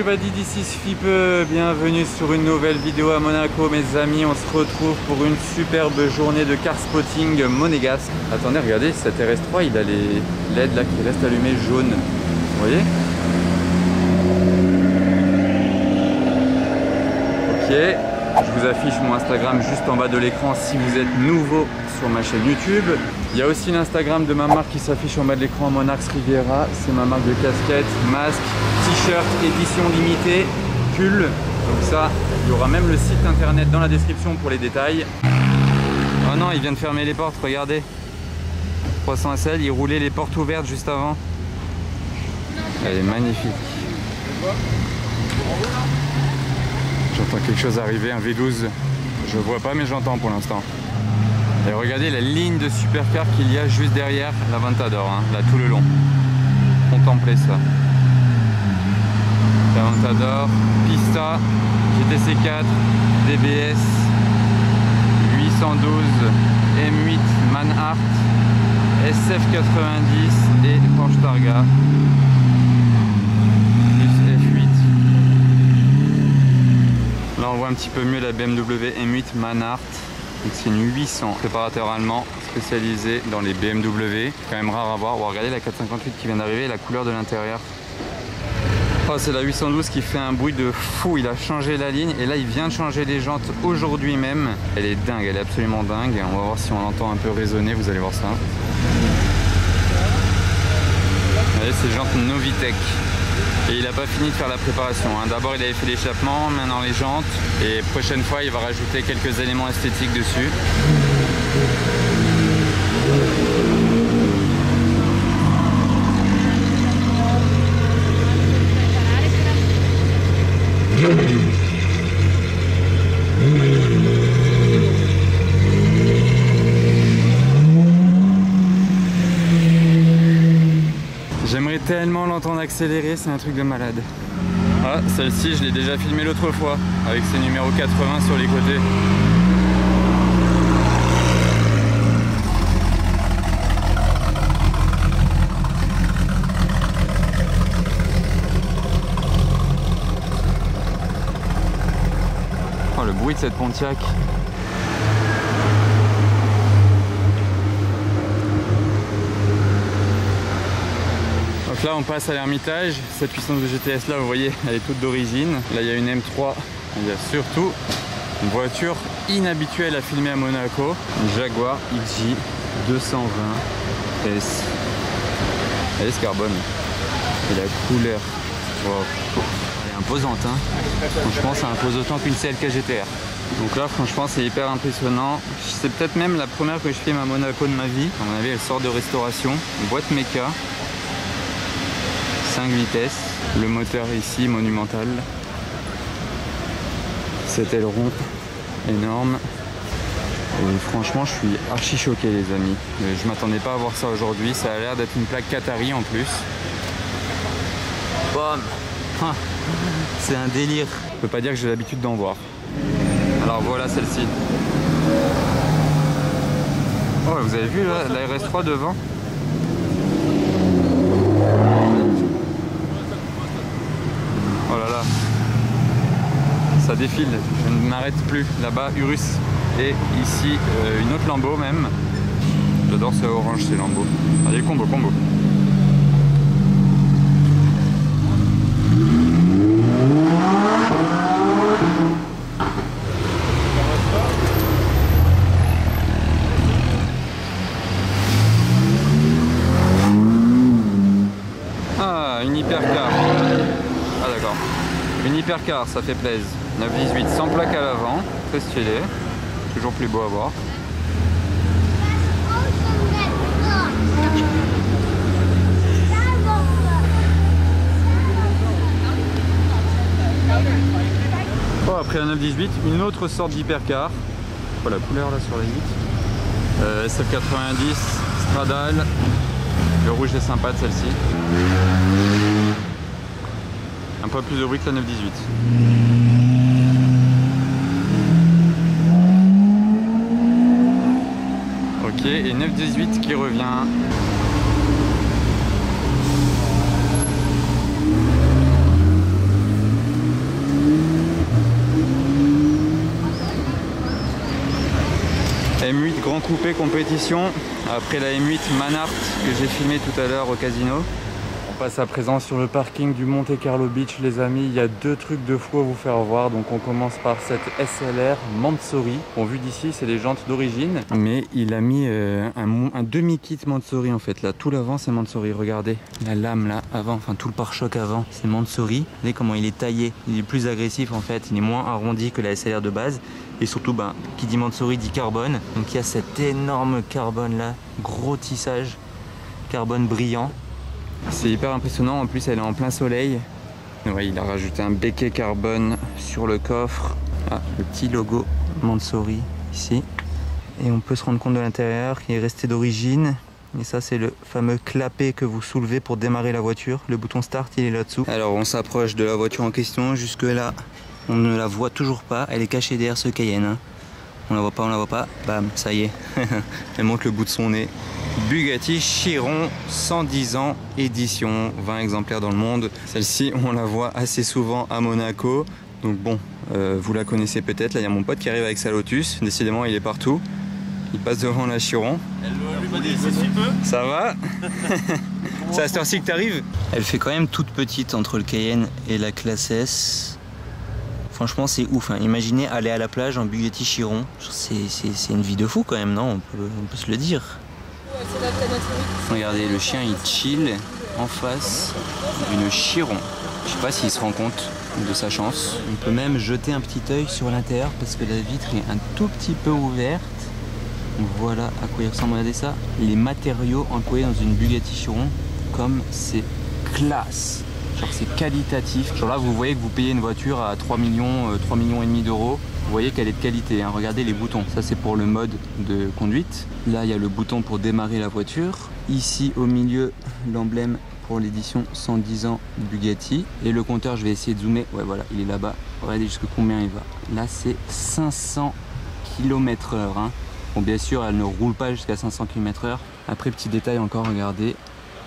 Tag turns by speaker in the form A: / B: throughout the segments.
A: everybody, this is Fipe, bienvenue sur une nouvelle vidéo à Monaco mes amis. On se retrouve pour une superbe journée de car spotting monégasque. Attendez, regardez, cet RS3 il a les LED là qui restent allumés jaunes, vous voyez? Ok, je vous affiche mon Instagram juste en bas de l'écran si vous êtes nouveau sur ma chaîne YouTube. Il y a aussi l'Instagram de ma marque qui s'affiche en bas de l'écran, Monarchs Riviera. C'est ma marque de casquettes, masques, t-shirts, édition limitée, pull. Donc ça, il y aura même le site internet dans la description pour les détails. Oh non, il vient de fermer les portes, regardez. 300 SL, il roulait les portes ouvertes juste avant. Elle est magnifique. J'entends quelque chose arriver, un V12. Je vois pas mais j'entends pour l'instant. Et regardez la ligne de supercar qu'il y a juste derrière l'Aventador, hein, là tout le long. Contemplez ça. L'Aventador, Pista, GTC 4, DBS, 812, M8 Manhart, SF90 et Porsche Targa. Là on voit un petit peu mieux la BMW M8 Manhart. C'est une 800, préparateur allemand spécialisé dans les BMW. Quand même rare à voir. Oh, regardez la 458 qui vient d'arriver, la couleur de l'intérieur. Oh, c'est la 812 qui fait un bruit de fou. Il a changé la ligne et là il vient de changer les jantes aujourd'hui même. Elle est dingue, elle est absolument dingue. On va voir si on l'entend un peu résonner, vous allez voir ça. Regardez, c'est jantes Novitec. Et il n'a pas fini de faire la préparation, hein. D'abord il avait fait l'échappement, maintenant les jantes. Et prochaine fois il va rajouter quelques éléments esthétiques dessus. J'aimerais tellement l'entendre accélérer, c'est un truc de malade. Ah, celle-ci, je l'ai déjà filmée l'autre fois, avec ses numéros 80 sur les côtés. Oh, le bruit de cette Pontiac. Donc là on passe à l'Hermitage. Cette puissance de GTS là vous voyez elle est toute d'origine. Là il y a une M3, il y a surtout une voiture inhabituelle à filmer à Monaco, une Jaguar XJ 220 S. Elle est carbone et la couleur, wow. Elle est imposante hein. Franchement ça impose autant qu'une CLK GTR. Donc là franchement c'est hyper impressionnant. C'est peut-être même la première que je filme à Monaco de ma vie. À mon avis elle sort de restauration, une boîte méca. 5 vitesses, le moteur ici monumental, cet aileron énorme et franchement je suis archi choqué les amis, je m'attendais pas à voir ça aujourd'hui, ça a l'air d'être une plaque Qatari en plus. Bam, c'est un délire, je peux pas dire que j'ai l'habitude d'en voir. Alors voilà celle-ci. Oh vous avez vu là, la RS3 devant? Oh là là, ça défile, je ne m'arrête plus. Là-bas, Urus et ici une autre Lambo même. J'adore ce orange, ces Lambo. Allez, combo. Ah, une hypercar. Ah d'accord. Une hypercar, ça fait plaisir. 918 sans plaque à l'avant, très stylé. Toujours plus beau à voir. Oh, après la 918, une autre sorte d'hypercar. Oh, la couleur là sur la vitre. SF90, Stradale. Le rouge est sympa de celle-ci. Un peu plus de bruit que la 918. Ok, et 918 qui revient. M8 Grand Coupé compétition, après la M8 Manhart que j'ai filmé tout à l'heure au casino. On passe à présent sur le parking du Monte Carlo Beach les amis, il y a deux trucs de fou à vous faire voir. Donc on commence par cette SLR Mansory. Bon, vu d'ici c'est les jantes d'origine, mais il a mis un demi-kit Mansory en fait. Là tout l'avant c'est Mansory, regardez la lame là avant, enfin tout le pare-choc avant c'est Mansory. Vous voyez comment il est taillé, il est plus agressif en fait, il est moins arrondi que la SLR de base. Et surtout, qui dit Mansory dit carbone. Donc il y a cet énorme carbone là, gros tissage, carbone brillant. C'est hyper impressionnant, en plus elle est en plein soleil. Ouais, il a rajouté un béquet carbone sur le coffre. Ah, le petit logo Mansory ici. Et on peut se rendre compte de l'intérieur qui est resté d'origine. Et ça c'est le fameux clapet que vous soulevez pour démarrer la voiture. Le bouton start il est là-dessous. Alors on s'approche de la voiture en question. Jusque là on ne la voit toujours pas. Elle est cachée derrière ce Cayenne. Hein. On la voit pas, on la voit pas. Bam, ça y est. Elle montre le bout de son nez. Bugatti Chiron, 110 ans, édition, 20 exemplaires dans le monde. Celle-ci, on la voit assez souvent à Monaco. Donc bon, vous la connaissez peut-être. Là, il y a mon pote qui arrive avec sa Lotus. Décidément, il est partout. Il passe devant la Chiron. Ça va? C'est à cette heure-ci que tu arrives? Elle fait quand même toute petite entre le Cayenne et la classe S. Franchement c'est ouf, hein. Imaginez aller à la plage en Bugatti Chiron, c'est une vie de fou quand même, non, on peut se le dire. Regardez, le chien il chill en face d'une Chiron. Je sais pas s'il se rend compte de sa chance. On peut même jeter un petit œil sur l'intérieur parce que la vitre est un tout petit peu ouverte. Voilà à quoi il ressemble, regardez ça. Les matériaux employés dans une Bugatti Chiron, comme c'est classe. Genre c'est qualitatif. Genre là vous voyez que vous payez une voiture à 3 millions et demi d'euros. Vous voyez qu'elle est de qualité, hein. Regardez les boutons. Ça c'est pour le mode de conduite. Là il y a le bouton pour démarrer la voiture. Ici au milieu l'emblème pour l'édition 110 ans Bugatti. Et le compteur, je vais essayer de zoomer. Ouais voilà, il est là-bas. Regardez jusqu'à combien il va. Là c'est 500 km/h. Hein. Bon bien sûr elle ne roule pas jusqu'à 500 km/h. Après petit détail encore, regardez.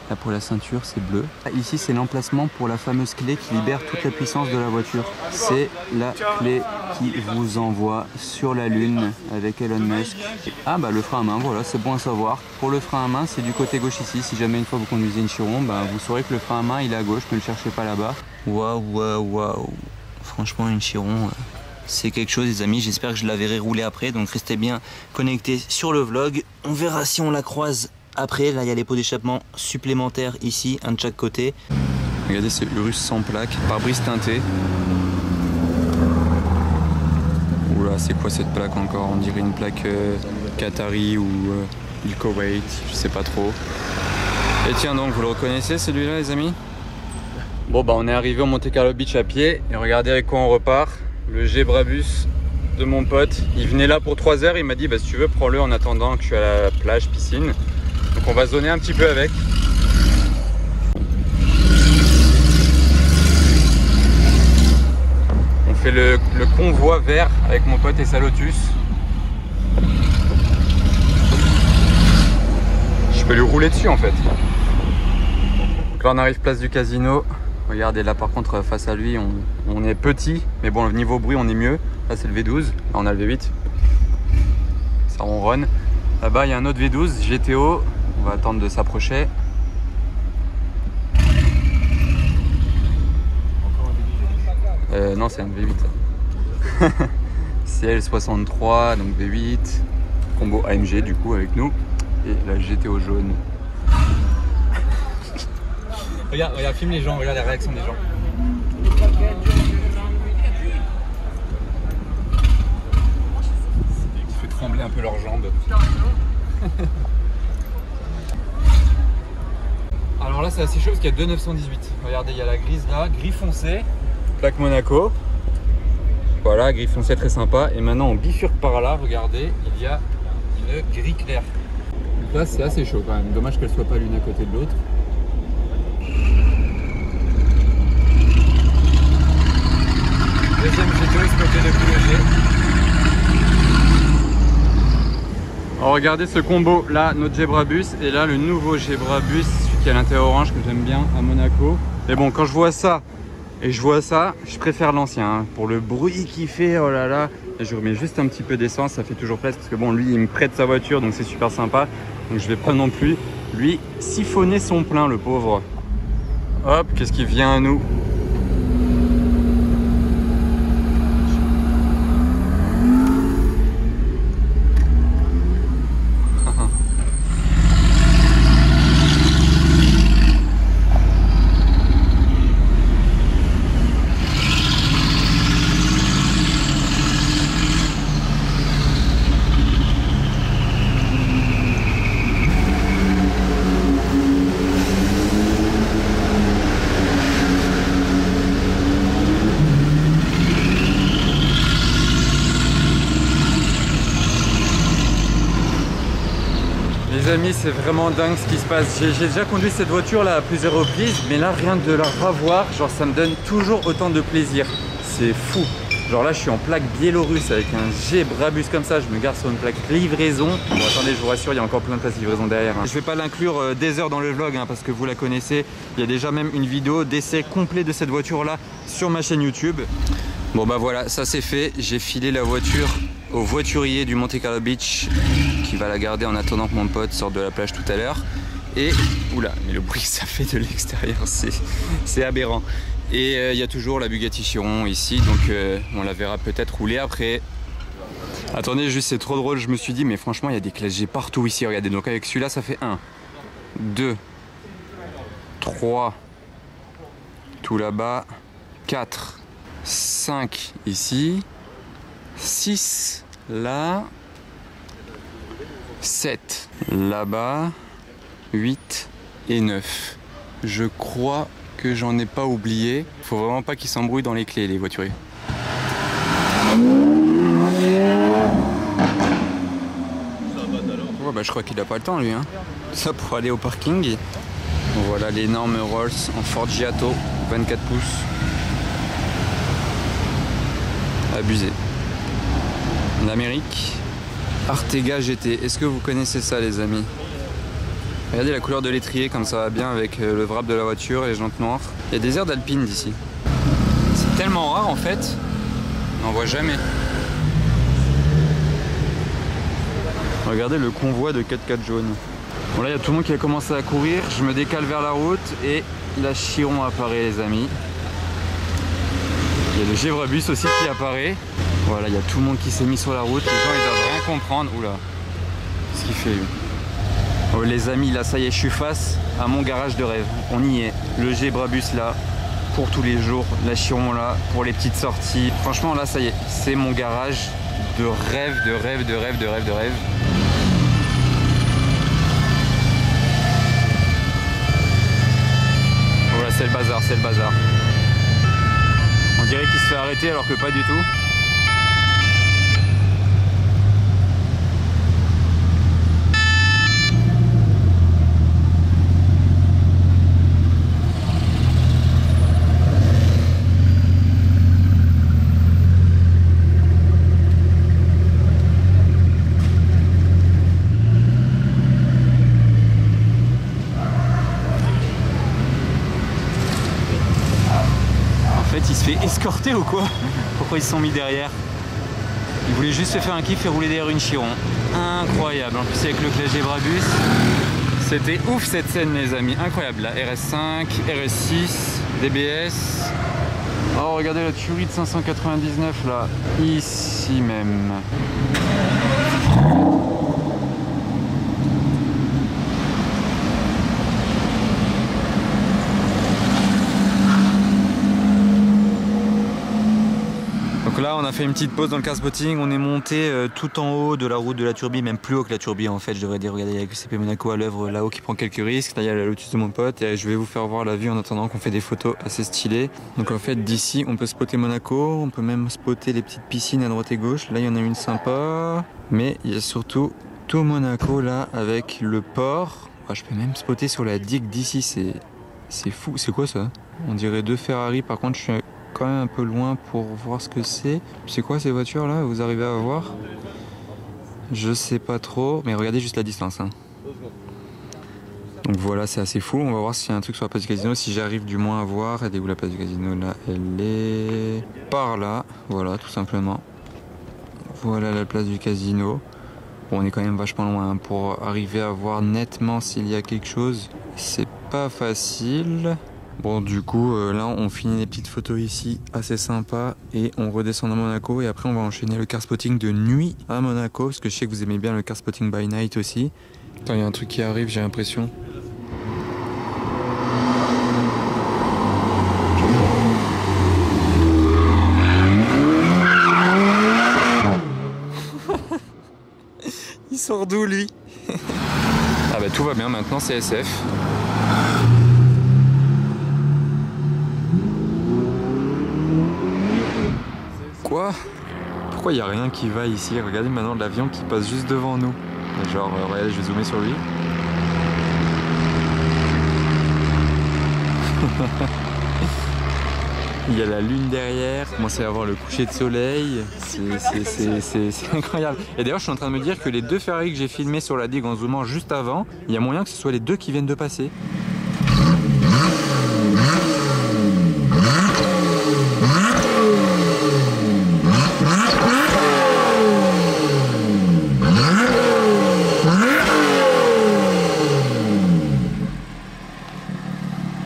A: Là pour la ceinture c'est bleu. Ici c'est l'emplacement pour la fameuse clé qui libère toute la puissance de la voiture. C'est la clé qui vous envoie sur la lune avec Elon Musk. Ah le frein à main, voilà, c'est bon à savoir. Pour le frein à main c'est du côté gauche ici. Si jamais une fois vous conduisez une Chiron, vous saurez que le frein à main il est à gauche, ne le cherchez pas là-bas. Waouh. Franchement une Chiron, c'est quelque chose les amis. J'espère que je la verrai rouler après. Donc restez bien connectés sur le vlog. On verra si on la croise après. Là il y a les pots d'échappement supplémentaires ici, un de chaque côté. Regardez, c'est Urus sans plaque, pare-brise teinté. Oula, c'est quoi cette plaque encore? On dirait une plaque Qatari ou du Koweït, je sais pas trop. Et tiens donc, vous le reconnaissez celui-là les amis? Bon on est arrivé au Monte Carlo Beach à pied et regardez avec quoi on repart. Le Gebrabus de mon pote, il venait là pour 3 heures, il m'a dit si tu veux prends-le en attendant que je suis à la plage, piscine. Donc on va se donner un petit peu avec. On fait le convoi vert avec mon pote et sa Lotus. Je peux lui rouler dessus en fait. Donc là on arrive place du casino. Regardez là par contre face à lui on est petit. Mais bon, le niveau bruit on est mieux. Là c'est le V12, là on a le V8. Ça ronronne. Là-bas il y a un autre V12 GTO. On va attendre de s'approcher. Non, c'est un V8. CL63, donc V8. Combo AMG du coup avec nous. Et la GTO jaune. Regarde, filme les gens, regarde la réaction des gens. Il fait trembler un peu leurs jambes. Alors là c'est assez chaud parce qu'il y a 2,918. Regardez, il y a la grise là, gris foncé, plaque Monaco. Voilà, gris foncé très sympa. Et maintenant on bifurque par là, regardez, il y a une gris clair. Donc là c'est assez chaud quand même, dommage qu'elle soit pas l'une à côté de l'autre. Deuxième GTO exploité depuis le G. Alors regardez ce combo, là notre Gebrabus et là le nouveau Gebrabus, celui qui a l'intérieur orange que j'aime bien à Monaco. Mais bon, quand je vois ça Et je vois ça, je préfère l'ancien. Hein. Pour le bruit qu'il fait, oh là là. Et je remets juste un petit peu d'essence, ça fait toujours plaisir. Parce que bon, lui, il me prête sa voiture, donc c'est super sympa. Donc je vais pas non plus lui siphonner son plein, le pauvre. Hop, qu'est-ce qui vient à nous? Les amis, c'est vraiment dingue ce qui se passe. J'ai déjà conduit cette voiture là à plusieurs reprises, mais là rien que de la revoir, genre ça me donne toujours autant de plaisir. C'est fou. Genre là je suis en plaque biélorusse avec un G Brabus comme ça, je me gare sur une plaque livraison. Bon attendez, je vous rassure, il y a encore plein de places livraison derrière. Hein. Je vais pas l'inclure des heures dans le vlog hein, parce que vous la connaissez. Il y a déjà même une vidéo d'essai complet de cette voiture là sur ma chaîne YouTube. Bon bah voilà, ça c'est fait. J'ai filé la voiture au voiturier du Monte Carlo Beach qui va la garder en attendant que mon pote sorte de la plage tout à l'heure. Et, oula, mais le bruit que ça fait de l'extérieur, c'est aberrant. Et il y a toujours la Bugatti Chiron ici, donc on la verra peut-être rouler après. Attendez, juste c'est trop drôle, je me suis dit, mais franchement, il y a des classes G partout ici, regardez. Donc avec celui-là, ça fait 1, 2, 3, tout là-bas, 4, 5 ici, 6 là, 7 là-bas, 8 et 9. Je crois que j'en ai pas oublié. Faut vraiment pas qu'ils s'embrouillent dans les clés, les voituriers. Ouais, bah, je crois qu'il a pas le temps lui. Hein. Ça pour aller au parking. Voilà l'énorme Rolls en Forgiato 24 pouces. Abusé. L'Amérique. Artega GT. Est-ce que vous connaissez ça les amis? Regardez la couleur de l'étrier comme ça va bien avec le wrap de la voiture et les jantes noires. Il y a des airs d'Alpine d'ici. C'est tellement rare en fait, on n'en voit jamais. Regardez le convoi de 4x4 jaune. Bon là il y a tout le monde qui a commencé à courir, je me décale vers la route et la Chiron apparaît les amis. Il y a le G Brabus aussi qui apparaît. Voilà, il y a tout le monde qui s'est mis sur la route, les gens ils doivent rien comprendre. Oula, qu'est-ce qu'il fait lui? Oh les amis, là ça y est, je suis face à mon garage de rêve. On y est. Le G Brabus là, pour tous les jours. La Chiron là, pour les petites sorties. Franchement là ça y est, c'est mon garage de rêve, de rêve, de rêve, de rêve, de rêve. Voilà, c'est le bazar, c'est le bazar. On dirait qu'il se fait arrêter alors que pas du tout. Il se fait escorter ou quoi? Pourquoi ils se sont mis derrière? Ils voulaient juste se faire un kiff et rouler derrière une Chiron. Incroyable, en plus avec le clash des Brabus. C'était ouf cette scène les amis, incroyable. La RS5, RS6, DBS. Oh regardez la tuerie de 599 là, ici même. Donc là on a fait une petite pause dans le car spotting, on est monté tout en haut de la route de la Turbie, même plus haut que la Turbie en fait, je devrais dire. Regardez, il y a le CP Monaco à l'œuvre là-haut qui prend quelques risques, là il y a la Lotus de mon pote et je vais vous faire voir la vue en attendant qu'on fait des photos assez stylées. Donc en fait d'ici on peut spotter Monaco, on peut même spotter les petites piscines à droite et gauche, là il y en a une sympa, mais il y a surtout tout Monaco là avec le port. Je peux même spotter sur la digue d'ici, c'est fou, c'est quoi ça? On dirait deux Ferrari, par contre je suis quand même un peu loin pour voir ce que c'est. C'est quoi ces voitures là? Vous arrivez à voir? Je sais pas trop, mais regardez juste la distance. Hein. Donc voilà, c'est assez fou. On va voir s'il y a un truc sur la place du casino, si j'arrive du moins à voir. Elle est où la place du casino là? Elle est par là, voilà, tout simplement. Voilà la place du casino. Bon, on est quand même vachement loin hein, pour arriver à voir nettement s'il y a quelque chose. C'est pas facile. Bon, du coup, là, on finit les petites photos ici, assez sympa, et on redescend à Monaco. Et après, on va enchaîner le car spotting de nuit à Monaco, parce que je sais que vous aimez bien le car spotting by night aussi. Attends, il y a un truc qui arrive, j'ai l'impression. Il sort d'où lui? Ah bah tout va bien, maintenant c'est SF. Quoi? Pourquoi il n'y a rien qui va ici? Regardez maintenant l'avion qui passe juste devant nous. Genre, regardez, je vais zoomer sur lui. Il y a la lune derrière, on commence à avoir le coucher de soleil, c'est incroyable. Et d'ailleurs je suis en train de me dire que les deux Ferrari que j'ai filmés sur la digue en zoomant juste avant, il y a moyen que ce soit les deux qui viennent de passer.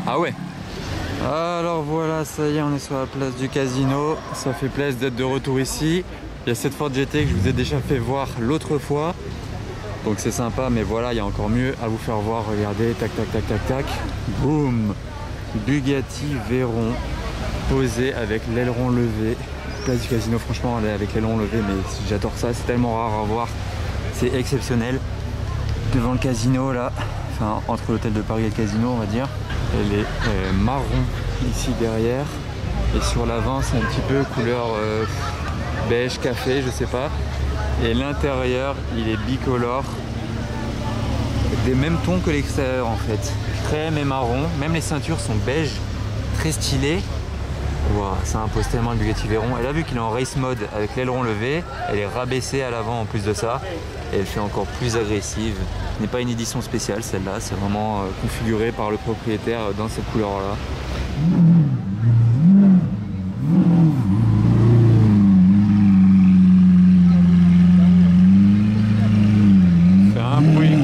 A: Ah ouais. Alors voilà, ça y est, on est sur la place du casino. Ça fait plaisir d'être de retour ici. Il y a cette Ford GT que je vous ai déjà fait voir l'autre fois. Donc c'est sympa, mais voilà, il y a encore mieux à vous faire voir. Regardez, tac, tac, tac, tac, tac. Boum! Bugatti Veyron posé avec l'aileron levé. Place du casino, franchement, elle est avec l'aileron levé, mais j'adore ça. C'est tellement rare à voir. C'est exceptionnel. Devant le casino, là, enfin, entre l'hôtel de Paris et le casino, on va dire. Elle est marron ici derrière. Et sur l'avant, c'est un petit peu couleur beige, café, je sais pas. Et l'intérieur, il est bicolore. Des mêmes tons que l'extérieur en fait. Crème et marron. Même les ceintures sont beige, très stylées. Wow, ça impose tellement le Bugatti Veyron. Elle a vu qu'il est en race mode avec l'aileron levé. Elle est rabaissée à l'avant en plus de ça. Et elle fait encore plus agressive. Ce n'est pas une édition spéciale celle-là. C'est vraiment configuré par le propriétaire dans cette couleur-là. Fait un bruit.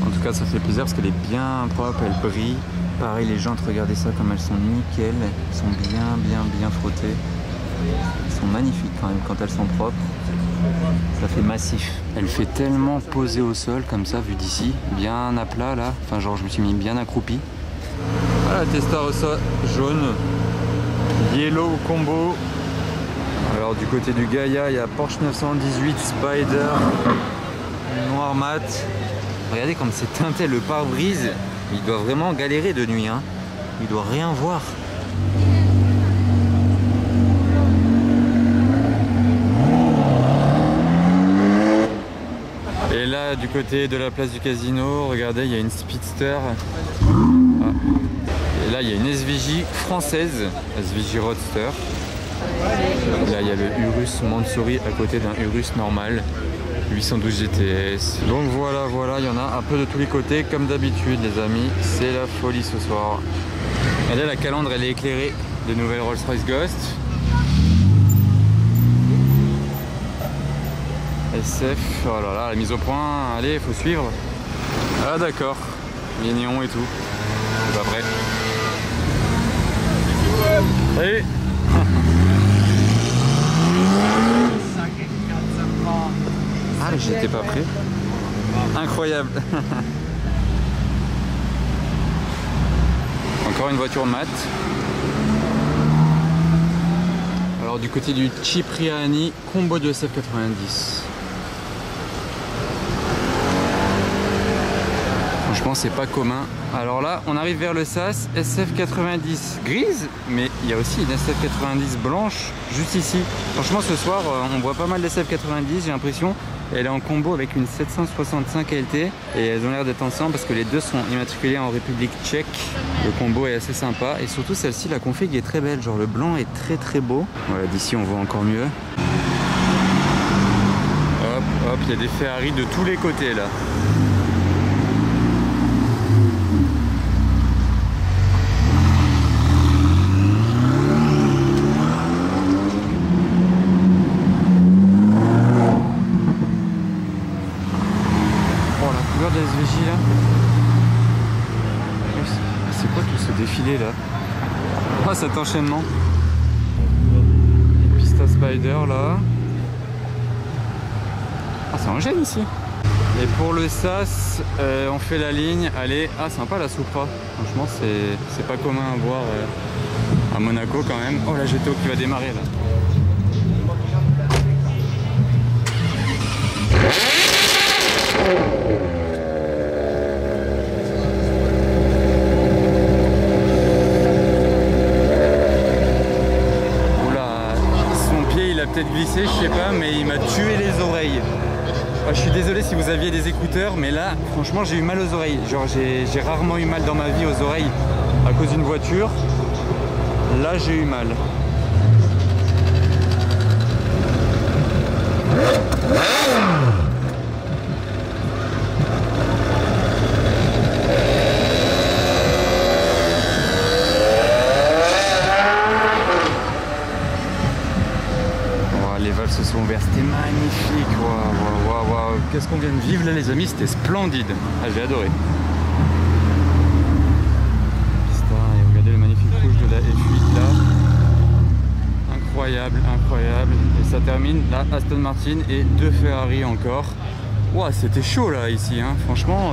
A: En tout cas, ça fait plaisir parce qu'elle est bien propre, elle brille. Pareil, les jantes, regardez ça comme elles sont nickel. Elles sont bien frottées. Elles sont magnifiques quand même quand elles sont propres. Ça fait massif. Elle fait tellement posée au sol comme ça vu d'ici, bien à plat là. Enfin genre je me suis mis bien accroupi. Voilà, Testarossa jaune, yellow combo. Alors du côté du Gaïa, il y a Porsche 918 Spider noir mat. Regardez comme c'est teinté le pare-brise. Il doit vraiment galérer de nuit, hein. Il doit rien voir. Et là, du côté de la place du casino, regardez, il y a une Speedster. Ah. Et là, il y a une SVJ française, SVJ Roadster. Là, il y a le Urus Mansouri à côté d'un Urus normal. 812 GTS. Donc voilà, il y en a un peu de tous les côtés, comme d'habitude, les amis. C'est la folie ce soir. Regardez, la calandre, elle est éclairée de nouvelles Rolls-Royce Ghost. SF, oh là là, la mise au point, allez, il faut suivre. Ah d'accord, les néons et tout. C'est pas prêt. Salut. Ah, j'étais pas prêt. Incroyable. Encore une voiture mat. Alors du côté du Cipriani, combo de SF90. Franchement, c'est pas commun. Alors là, on arrive vers le SAS SF90 grise, mais il y a aussi une SF90 blanche juste ici. Franchement, ce soir, on voit pas mal d'SF90, j'ai l'impression. Elle est en combo avec une 765 LT et elles ont l'air d'être ensemble parce que les deux sont immatriculés en République tchèque. Le combo est assez sympa et surtout celle-ci, la config est très belle. Genre le blanc est très beau. Voilà, d'ici on voit encore mieux. Hop, hop, Puis il y a des Ferrari de tous les côtés là. Oh la couleur de la SVJ là. C'est quoi tout ce défilé là? Oh cet enchaînement. Une pista Spider là. Ah ça enchaîne ici. Et pour le SAS, on fait la ligne. Allez, ah sympa la Supra. Franchement c'est pas commun à voir à Monaco quand même. Oh la GTO qui va démarrer là. Peut-être glissé, je sais pas, mais il m'a tué les oreilles. Oh, je suis désolé si vous aviez des écouteurs, mais là, franchement, j'ai eu mal aux oreilles. Genre, j'ai rarement eu mal dans ma vie aux oreilles à cause d'une voiture. Là, j'ai eu mal. Les valves se sont ouvertes, c'était magnifique. Waouh. Qu'est-ce qu'on vient de vivre là les amis, c'était splendide. Ah, j'ai adoré. Et regardez le magnifique rouge de la F8 là. Incroyable. Et ça termine là, Aston Martin et 2 Ferrari encore. Waouh, c'était chaud là ici, hein. Franchement,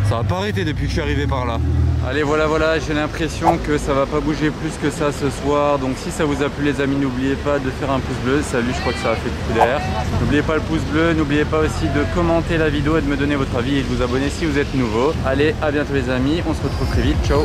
A: ça va pas arrêter depuis que je suis arrivé par là. Allez, voilà, j'ai l'impression que ça va pas bouger plus que ça ce soir. Donc si ça vous a plu les amis, n'oubliez pas de faire un pouce bleu. Salut, je crois que ça a fait le coup d'air. N'oubliez pas le pouce bleu, n'oubliez pas aussi de commenter la vidéo et de me donner votre avis et de vous abonner si vous êtes nouveau. Allez, à bientôt les amis, on se retrouve très vite, ciao.